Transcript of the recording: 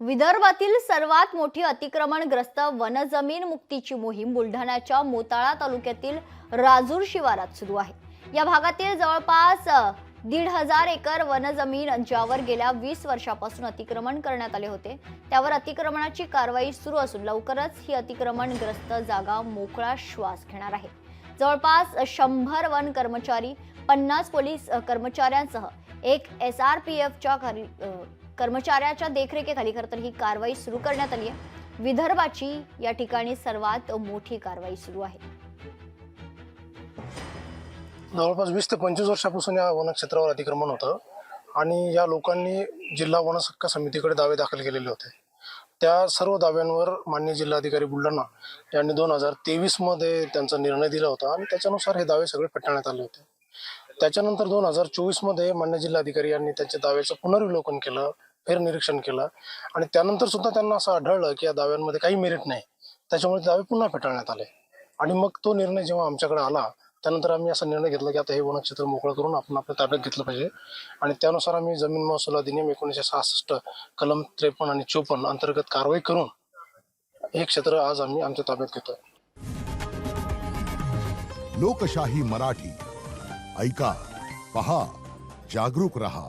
विदर्भातील सर्वात मोठी अतिक्रमणग्रस्त वनजमीन मुक्तीची मोहीम बुलढाण्याच्या मोताळा तालुक्यातील राजूर शिवारात सुरू आहे। या भागातील जवळपास 1,500 एकर वनजमीन ज्यावर गेल्या 20 वर्षापासून अतिक्रमण करण्यात आले होते, त्यावर अतिक्रमणाची कारवाई सुरू असून लवकरच ही अतिक्रमणग्रस्त जागा मोकळा श्वास घेणार आहे। जवळपास 100 वन कर्मचारी, 50 पोलीस कर्मचाऱ्यांसह एक SRPFच्या कर्मचाऱ्याच्या देखरेखीखाली खरं तर ही कारवाई सुरू करण्यात आली आहे। विदर्भाची या ठिकाणी सर्वात मोठी कारवाई सुरू आहे। जवळपास 20 ते 25 वर्षापासून या वनक्षेत्रावर अतिक्रमण होतं आणि या लोकांनी जिल्हा वन हक्क समितीकडे दावे दाखल केलेले होते। त्या सर्व दाव्यांवर माननीय जिल्हाधिकारी बुलढाणा यांनी 2023 मध्ये त्यांचा निर्णय दिला होता आणि त्याच्यानुसार हे दावे सगळे फेटाळण्यात आले होते। त्याच्यानंतर 2024 मध्ये माननीय जिल्हाधिकारी यांनी त्यांच्या दाव्याचं पुनर्विलोकन केलं, फेरनिरीक्षण केलं आणि त्यानंतर सुद्धा त्यांना असं आढळलं की या दाव्यांमध्ये काही मेरिट नाही, त्याच्यामुळे दावे पुन्हा फेटाळण्यात आले। आणि मग तो निर्णय जेव्हा आमच्याकडे आला त्यानंतर आम्ही असा निर्णय घेतला की आता हे वनक्षेत्र मोकळं करून आपण आपल्या ताब्यात घेतलं पाहिजे आणि त्यानुसार आम्ही जमीन महसूल अधिनियम 1966 कलम 53 आणि 54 अंतर्गत कारवाई करून हे क्षेत्र आज आम्ही आमच्या ताब्यात घेतोय। लोकशाही मराठी ऐका, पहा, जागरूक रहा।